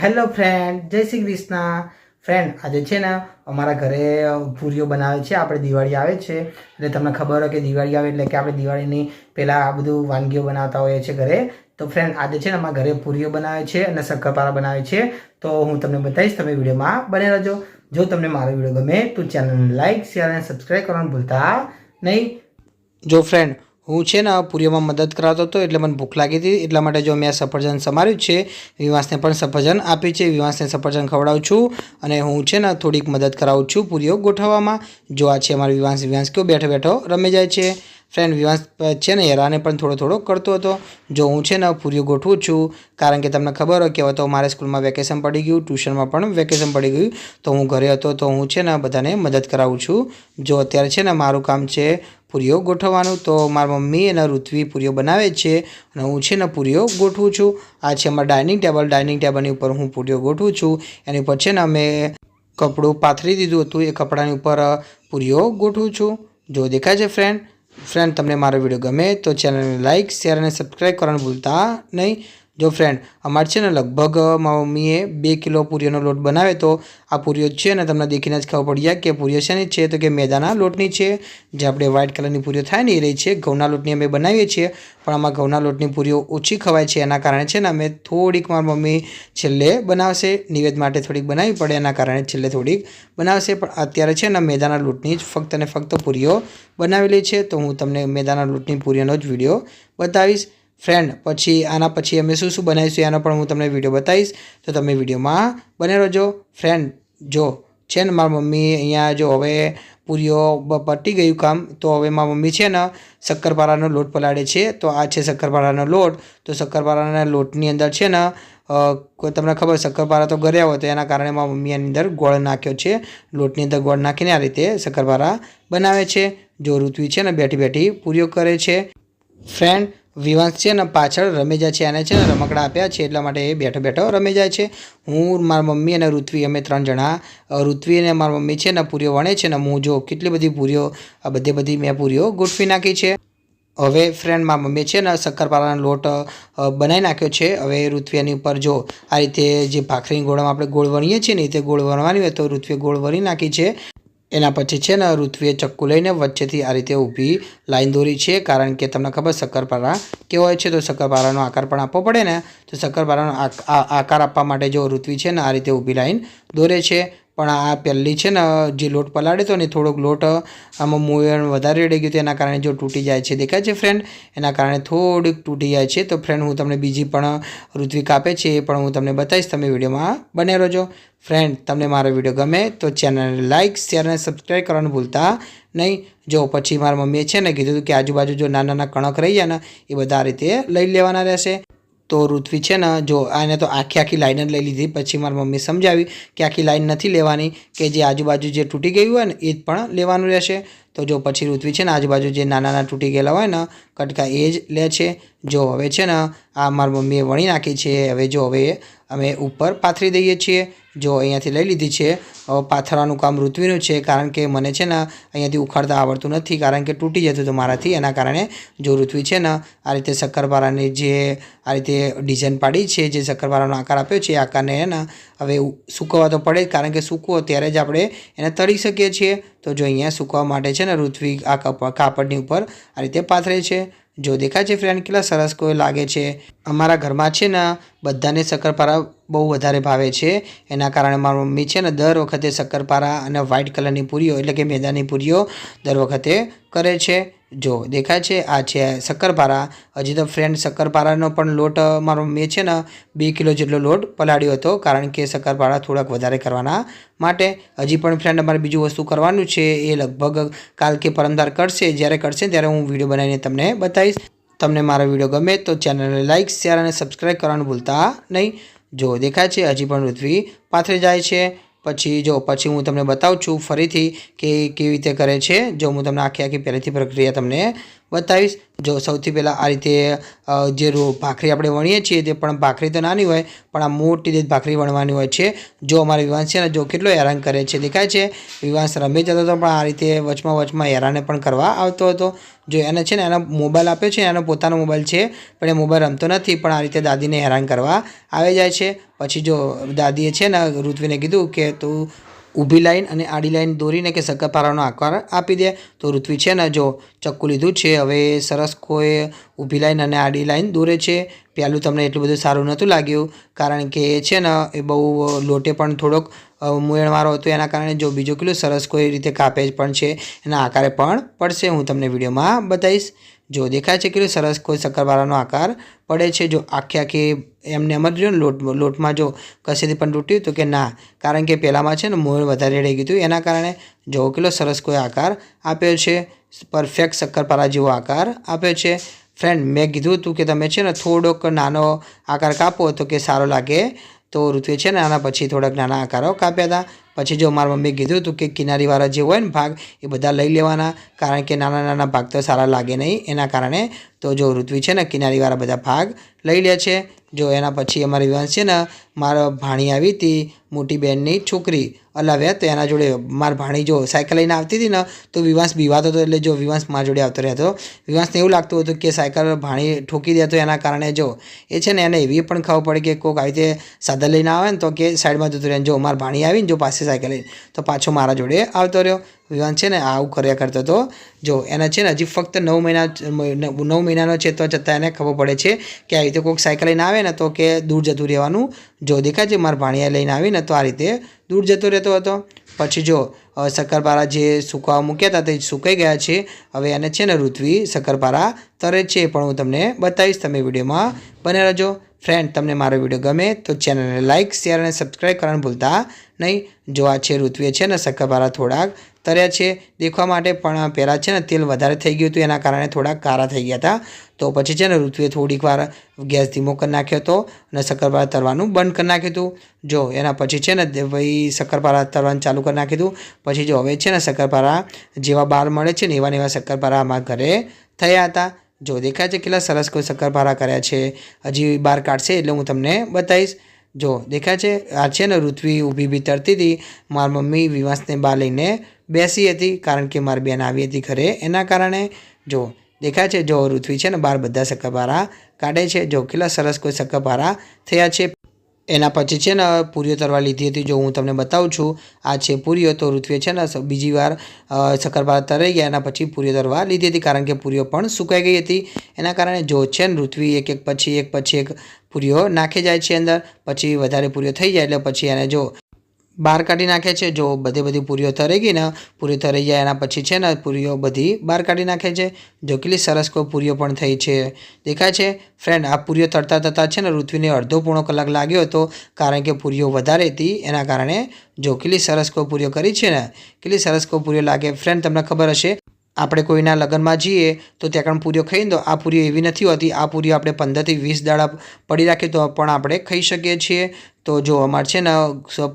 Hello friend, जय Shri Krishna. Friend, आज है ने अमरा घरे पूरीओ बनावे छे। आपणे दिवाળી આવે છે એટલે તમને ખબર હોય કે દિવાળી આવે એટલે કે આપણે દિવાળીની પહેલા આ બધું વાનગીઓ બનાવતા હોઈએ છીએ ઘરે। તો ફ્રેન્ડ, આજે છે ને અમારા ઘરે પૂરીઓ બનાવે છે અને શક્કરપારા બનાવે છે। તો હું તમને બતાવીશ, તમે વિડીયોમાં બને રહેજો। જો તમને મારો વિડીયો ગમે તો ચેનલને લાઈક, શેર અને સબસ્ક્રાઈબ કરવાનું ભૂલતા નહીં। જો ફ્રેન્ડ, હું છે ને પૂરીઓમાં મદદ કરાવતો હતો એટલે મને ભૂખ લાગી હતી, એટલા માટે જો મેં સફરજન સમાર્યું છે। વિવાસને પણ સફરજન આપી છે, વિવાસને સફરજન ખવડાવું છું અને હું છે ને થોડીક મદદ કરાવું છું પૂરીઓ ગોઠવવામાં। જો આ છે અમારો વિવાસ। વિવાસ કેવો બેઠો બેઠો રમી જાય છે। ફ્રેન્ડ, વિવાસ છે ને હેરાને પણ થોડો થોડો કરતો હતો। જો હું છે ને પૂરીઓ ગોઠવું છું, કારણ કે તમને ખબર હોય કે હવે તો મારે સ્કૂલમાં વેકેશન પડી ગયું, ટ્યુશનમાં પણ વેકેશન પડી ગયું, તો હું ઘરે હતો તો હું છે ને બધાને મદદ કરાવું છું। જો અત્યારે છે ને મારું કામ છે પૂરીઓ ગોઠવવાનું। તો મારી મમ્મી અને ઋત્વી પૂરીઓ બનાવે છે અને હું છે ને પૂરીઓ ગોઠવું છું। આ છે અમારું ડાઇનિંગ ટેબલ। ડાઇનિંગ ટેબલની ઉપર હું પૂરીઓ ગોઠવું છું। એની ઉપર છે ને અમે કપડું પાથરી દીધું હતું, એ કપડાની ઉપર પૂરીઓ ગોઠવું છું। જો દેખાય છે ફ્રેન્ડ, તમને મારો વિડીયો ગમે તો ચેનલને લાઈક, શેર અને સબસ્ક્રાઈબ કરવાનું ભૂલતા નહીં। જો ફ્રેન્ડ, અમારે છે ને લગભગ મારી મમ્મીએ 2 કિલો પૂરીઓનો લોટ બનાવે, તો આ પૂરીઓ છે ને તમને દેખીને જ ખબર પડી જાય કે પૂરીઓ શેની છે, તો કે મેદાના લોટની છે। જે આપણે વ્હાઇટ કલરની પૂરીઓ થાય ને એ રહી છે। ઘઉંના લોટની અમે બનાવીએ છીએ, પણ આમાં ઘઉંના લોટની પૂરીઓ ઓછી ખવાય છે, એના કારણે છે ને અમે થોડીક મારી મમ્મી છેલ્લે બનાવશે। નિવેદ માટે થોડીક બનાવવી પડે, એના કારણે છેલ્લે થોડીક બનાવશે। પણ અત્યારે છે ને મેદાના લોટની જ ફક્ત અને ફક્ત પૂરીઓ બનાવેલી છે, તો હું તમને મેદાના લોટની પૂરીઓનો જ વિડીયો બતાવીશ। ફ્રેન્ડ, પછી આના પછી અમે શું શું બનાવીશું એનો પણ હું તમને વિડીયો બતાવીશ, તો તમે વિડીયોમાં બને રહેજો। ફ્રેન્ડ, જો છે ને મારી મમ્મી અહીંયા જો હવે પૂરીઓ પતી ગયું કામ, તો હવે મારી મમ્મી છે ને શક્કરપારાનો લોટ પલાળે છે। તો આ છે શક્કરપારાનો લોટ। તો શક્કરપારાના લોટની અંદર છે ને તમને ખબર શક્કરપારા તો ઘરે હોય, તો એના કારણે મારી મમ્મી એની અંદર ગોળ નાખ્યો છે। લોટની અંદર ગોળ નાખીને આ રીતે શક્કરપારા બનાવે છે। જો ઋત્વી છે ને બેઠી બેઠી પૂરીઓ કરે છે। ફ્રેન્ડ, વિવાસ છે ને પાછળ રમી જાય છે, એને છે ને રમકડા આપ્યા છે એટલા માટે એ બેઠો બેઠો રમી જાય છે। હું, મારી મમ્મી અને ઋત્વી, અમે 3 જણા, ઋત્વી અને મારી મમ્મી છે ને પૂરીઓ વણે છે ને હું જો કેટલી બધી પૂરીઓ, આ બધી મેં પૂરીઓ ગોઠવી નાખી છે। હવે ફ્રેન્ડ, મારી મમ્મી છે ને શક્કરપારાનો લોટ બનાવી નાખ્યો છે। હવે ઋત્વી એની ઉપર જો આ રીતે જે ભાખરીની ગોળમાં આપણે ગોળ વણીએ છીએ ને, તે ગોળ વણવાની હોય તો ઋત્વીએ ગોળ વણી નાખી છે। એના પછી છે ને ઋત્વીએ ચક્કુ લઈને વચ્ચેથી આ રીતે ઊભી લાઈન દોરી છે, કારણ કે તમને ખબર શક્કરપારા કેવો હોય છે, તો શક્કરપારાનો આકાર પણ આપવો પડે ને, તો શક્કરપારાનો આકાર આપવા માટે જો ઋત્વી છે ને આ રીતે ઊભી લાઈન દોરે છે। પણ આ પહેલી છે ને જે લોટ પલાળ્યો હતો ને, થોડોક લોટ આમાં મોયણ વધારે રહી ગયું, તેના કારણે જો તૂટી જાય છે, દેખાય છે ફ્રેન્ડ, એના કારણે થોડીક તૂટી જાય છે। તો ફ્રેન્ડ, હું તમને બીજી પણ ઋત્વી કાપે છે એ પણ હું તમને બતાવીશ, તમે વિડીયોમાં બને રહેજો। ફ્રેન્ડ, તમને મારો વિડીયો ગમે તો ચેનલને લાઈક, શેર અને સબસ્ક્રાઈબ કરવાનું ભૂલતા નહીં। જો પછી મારી મમ્મીએ છે ને કીધું કે આજુબાજુ જો નાના નાના કણક રહી જાય ને, એ બધા આ રીતે લઈ લેવાના રહેશે। તો ઋત્વી છે ને જો આને તો આખી લાઈન જ લઈ લીધી। પછી મારી મમ્મી સમજાવી કે આખી લાઈન નથી લેવાની, કે જે આજુબાજુ જે તૂટી ગયું હોય ને એ જ પણ લેવાનું રહેશે। તો જો પછી ઋત્વી છે ને આજુબાજુ જે નાના નાના તૂટી ગયેલા હોય ને કટકા એ જ લે છે। જો હવે છે ને આ મારી મમ્મીએ વણી નાખી છે। હવે જો હવે અમે ઉપર પાથરી દઈએ છીએ। જો અહીંયાથી લઈ લીધી છે। હવે પાથરવાનું કામ ઋત્વીનું છે, કારણ કે મને છે ને અહીંયાથી ઉખાડતા આવડતું નથી, કારણ કે તૂટી જતું હતું મારાથી, એના કારણે જો ઋત્વી છે ને આ રીતે શક્કરપારાની જે આ રીતે ડિઝાઇન પાડી છે, જે શક્કરપારાનો આકાર આપ્યો છે, એ આકારને એને હવે સૂકવવા તો પડે જ, કારણ કે સૂકવો ત્યારે જ આપણે એને તળી શકીએ છીએ। તો જો અહીંયા સૂકવવા માટે છે ને ઋત્વી આ કાપડની ઉપર આ રીતે પાથરે છે। જો દેખાય છે ફ્રેન્ડ, કેટલા સરસ કોઈ લાગે છે। અમારા ઘરમાં છે ને બધાને શક્કરપારા બહુ વધારે ભાવે છે, એના કારણે મારી મમ્મી છે ને દર વખતે શક્કરપારા અને વ્હાઇટ કલરની પૂરીઓ એટલે કે મેદાની પૂરીઓ દર વખતે કરે છે। જો દેખાય છે, આ છે શક્કરપારા। હજી તો ફ્રેન્ડ, શક્કરપારાનો પણ લોટ મારી મમ્મીએ છે ને 2 કિલો જેટલો લોટ પલાળ્યો હતો, કારણ કે શક્કરપારા થોડાક વધારે કરવાના માટે। હજી પણ ફ્રેન્ડ અમારે બીજું વસ્તુ કરવાનું છે, એ લગભગ કાલ કે પરમદાર કરશે। જ્યારે કરશે ત્યારે હું વિડીયો બનાવીને તમને બતાવીશ। તમને મારો વિડીયો ગમે તો ચેનલને લાઈક, શેર અને સબસ્ક્રાઈબ કરવાનું ભૂલતા નહીં। જો દેખાય છે હજી પણ ઋત્વી પાથરી જાય છે। પછી હું તમને બતાવું છું ફરીથી કે કેવી રીતે કરે છે। જો હું તમને આખી પહેલેથી પ્રક્રિયા તમને બતાવીશ। જો સૌથી પહેલાં આ રીતે જે ભાખરી આપણે વણીએ છીએ તે પણ ભાખરી તો નાની હોય પણ આ મોટી રીત ભાખરી વણવાની હોય છે। જો અમારો વિવાંશ છે ને જો કેટલો હેરાન કરે છે દેખાય છે। વિવાંશ રમી જતો હતો પણ આ રીતે વચમાં હેરાને પણ કરવા આવતો હતો। જો એને છે ને એનો મોબાઈલ આપ્યો છે, એનો પોતાનો મોબાઈલ છે પણ એ મોબાઈલ રમતો નથી પણ આ રીતે દાદીને હેરાન કરવા આવી જાય છે। પછી જો દાદીએ છે ને ઋત્વીને કીધું કે તું ઊભી લાઈન અને આડી લાઈન દોરીને કે શક્કરપારાનો આકાર આપી દે। તો ઋત્વી છે ને જો ચક્કુ લીધું છે, હવે સરસ કોઈ ઊભી લાઈન અને આડી લાઈન દોરે છે। પહેલું તમને એટલું બધું સારું નહોતું લાગ્યું કારણ કે છે ને એ બહુ લોટે પણ થોડોક મુયણવાળો હતો, એના કારણે જો બીજો કેટલું સરસ કોઈ રીતે કાપે પણ છે, એના આકારે પણ પડશે। હું તમને વિડીયોમાં બતાવીશ। જો દેખાય છે કેટલું સરસ કોઈ શક્કરપારાનો આકાર પડે છે। જો આખી એમને એમ જ જો લોટમાં જો કશેથી પણ તૂટ્યું તો કે ના, કારણ કે પહેલાંમાં છે ને મોણ વધારે રહી ગયું હતું, એના કારણે જો કેટલો સરસ કોઈ આકાર આપ્યો છે, પરફેક્ટ શક્કરપારા જેવો આકાર આપ્યો છે। ફ્રેન્ડ મેં કીધું હતું કે તમે છે ને થોડોક નાનો આકાર કાપો તો કે સારો લાગે। તો ઋત્વીએ છે ને આના પછી થોડાક નાના આકારો કાપ્યા હતા। પછી જો મારી મમ્મીએ કીધું હતું કે કિનારીવાળા જે હોય ને ભાગ એ બધા લઈ લેવાના, કારણ કે નાના નાના ભાગ તો સારા લાગે નહીં, એના કારણે તો જો ઋત્વી છે ને કિનારીવાળા બધા ભાગ લઈ લે છે। જો એના પછી અમારી વિવાંશ છે ને મારા ભાણી આવી હતી, મોટી બહેનની છોકરી અલાવ્યા, તો એના જોડે મારી ભાણી જો સાયકલ લઈને આવતી હતી ને તો વિવાંશ બીવાતો હતો, એટલે જો વિવાંશ મારા જોડે આવતો રહેતો। વિવાંશને એવું લાગતું હતું કે સાયકલ ભાણી ઠોકી દે, તો એના કારણે જો એ છે ને એને એવી પણ ખબર પડે કે કોઈક આવી રીતે સાધન લઈને આવે ને તો કે સાઈડમાં જતું રહે। જો મારી ભાણી આવીને જો પાસે સાયકલ લઈને તો પાછો મારા જોડે આવતો રહ્યો। વિવાંશ છે ને આવું કર્યા કરતો હતો। જો એને છે ને હજી ફક્ત 9 મહિનાનો છે તો છતાં એને ખબર પડે છે કે આવી રીતે કોઈક સાયકલ લઈને આવે ને તો કે દૂર જતું રહેવાનું। જો દેખાય છે મારા ભાણીયા લઈને આવીને તો આ રીતે દૂર જતો રહેતો હતો। પછી જો શક્કરપારા જે સુકાવા મૂક્યા હતા તે સુકાઈ ગયા છે। હવે એને છે ને ઋત્વી શક્કરપારા તરે છે, પણ હું તમને બતાવીશ, તમે વિડીયોમાં બને રહેજો। ફ્રેન્ડ તમને મારો વિડીયો ગમે તો ચેનલને લાઇક, શેર અને સબસ્ક્રાઈબ કરવાનું ભૂલતા નહીં। જો આ છે ઋત્વીએ છે ને શક્કરપારા થોડાક તર્યા છે દેખવા માટે, પણ પહેલાં છે ને તેલ વધારે થઈ ગયું હતું, એના કારણે થોડાક કારા થઈ ગયા હતા। તો પછી છે ને ઋત્વીએ થોડીક વાર ગેસ ધીમો કરી નાખ્યો હતો અને શક્કરપારા તરવાનું બંધ કરી નાખ્યું હતું। જો એના પછી છે ને ભાઈ શક્કરપારા તરવાનું ચાલુ કરી નાખ્યું હતું। પછી જો હવે છે ને શક્કરપારા જેવા બહાર મળે છે ને એવા ને એવા શક્કરપારા અમારા ઘરે થયા હતા। જો દેખાય છે કેટલા સરસ કોઈ શક્કરપારા કર્યા છે, હજી બહાર કાઢશે એટલે હું તમને બતાવીશ। જો દેખાય છે આ છે ને ઋત્વી ઊભી તરતી હતી, મારી મમ્મી વિવાંશને બહાર લઈને બેસી હતી કારણ કે મારી બેન આવી હતી ઘરે, એના કારણે જો દેખાય છે જો ઋત્વી છે ને બહાર બધા શક્કરપારા કાઢે છે। જો કેટલા સરસ કોઈ શક્કરપારા થયા છે। એના પછી છે ને પૂરીઓ તરવા લીધી હતી, જો હું તમને બતાવું છું। આ છે પૂરીઓ, તો ઋત્વીએ છે ને બીજી વાર શક્કરપારા તરાઈ ગયા, એના પછી પૂરીઓ તરવા લીધી હતી કારણ કે પૂરીઓ પણ સુકાઈ ગઈ હતી, એના કારણે જો છે ને ઋત્વી એક પછી એક પૂરીઓ નાખી જાય છે અંદર। પછી વધારે પૂરીઓ થઈ જાય એટલે પછી એને જો બહાર કાઢી નાખે છે। જો બધી પૂરીઓ તરાઈ ગઈ ને, પૂરી તરાઈ જાય એના પછી છે ને પૂરીઓ બધી બહાર કાઢી નાખે છે। જો કેટલી સરસ કોઈ પૂરીઓ પણ થઈ છે દેખાય છે। ફ્રેન્ડ આ પૂરીઓ તરતા છે ને ઋત્વીને અડધો પોણો કલાક લાગ્યો હતો કારણ કે પૂરીઓ વધારે હતી, એના કારણે જો કેટલી સરસ કોઈ પૂરીઓ કરી છે ને, કેટલી સરસ કોઈ પૂરીઓ લાગે। ફ્રેન્ડ તમને ખબર હશે આપણે કોઈના લગ્નમાં જઈએ તો ત્યાં પણ પૂરીઓ ખાઈને તો આ પૂરીઓ એવી નથી હોતી, આ પૂરીઓ આપણે 15 થી 20 દાડા પડી રાખીએ તો પણ આપણે ખાઈ શકીએ છીએ। તો જો અમારે છે ને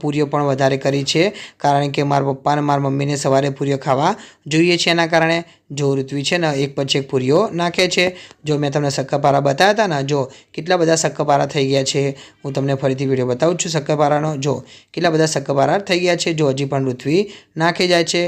પૂરીઓ પણ વધારે કરી છે કારણ કે મારા પપ્પા અને મારા મમ્મીને સવારે પૂરીઓ ખાવા જોઈએ છે, એના કારણે જો ઋત્વી છે ને એક પછી એક પૂરીઓ નાખે છે। જો મેં તમને શક્કરપારા બતાવ્યા હતા ને, જો કેટલા બધા શક્કરપારા થઈ ગયા છે, હું તમને ફરીથી વિડીયો બતાવું છું શક્કરપારાનો। જો કેટલા બધા શક્કરપારા થઈ ગયા છે, જો હજી પણ ઋત્વી નાખી જાય છે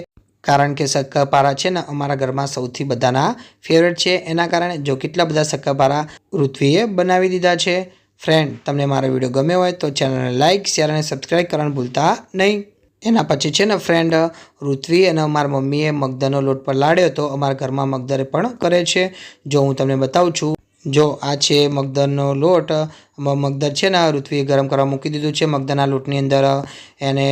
કારણ કે શક્કરપારા છે ને અમારા ઘરમાં સૌથી બધાના ફેવરેટ છે, એના કારણે જો કેટલા બધા શક્કરપારા ઋત્વીએ બનાવી દીધા છે। ફ્રેન્ડ તમને મારો વિડીયો ગમ્યો હોય તો ચેનલને લાઇક, શેર અને સબસ્ક્રાઈબ કરવાનું ભૂલતા નહીં। એના પછી છે ને ફ્રેન્ડ ઋત્વી અને મારા મમ્મીએ મગદરનો લોટ પર લાડ્યો હતો, અમારા ઘરમાં મગદરે પણ કરે છે। જો હું તમને બતાવું છું, જો આ છે મગદરનો લોટ, મગદર છે ને ઋત્વીએ ગરમ કરવા મૂકી દીધું છે। મગદરના લોટની અંદર એને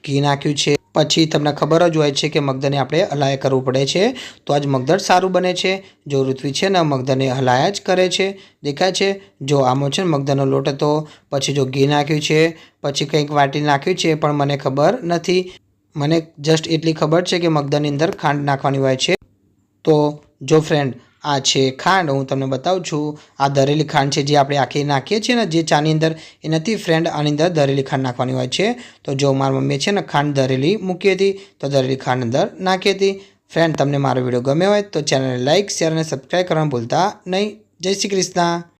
ઘી નાખ્યું છે, પછી તમને ખબર જ હોય છે કે મગદરને આપણે હલાયા કરવું પડે છે તો આજ મગદર સારું બને છે। જો ઋત્વી છે ને મગદરને હલાયા જ કરે છે દેખાય છે। જો આમાં છે ને મગદરનો લોટ હતો, પછી જો ઘી નાખ્યું છે, પછી કંઈક વાટી નાખ્યું છે પણ મને ખબર નથી, મને જસ્ટ એટલી ખબર છે કે મગદરની અંદર ખાંડ નાખવાની હોય છે। તો જો ફ્રેન્ડ આ છે ખાંડ, હું તમને બતાવું છું, આ દરેલી ખાંડ છે જે આપણે આખી નાખીએ છીએ ને જે ચાની અંદર, એ નથી ફ્રેન્ડ, આની અંદર દરેલી ખાંડ નાખવાની હોય છે। તો જો મારી મમ્મીએ છે ને ખાંડ દરેલી મૂકી હતી તો દરેલી ખાંડ અંદર નાખી હતી। ફ્રેન્ડ તમને મારો વિડીયો ગમ્યો હોય તો ચેનલને લાઇક શેર અને સબસ્ક્રાઈબ કરવાનું ભૂલતા નહીં. જય શ્રી કૃષ્ણ.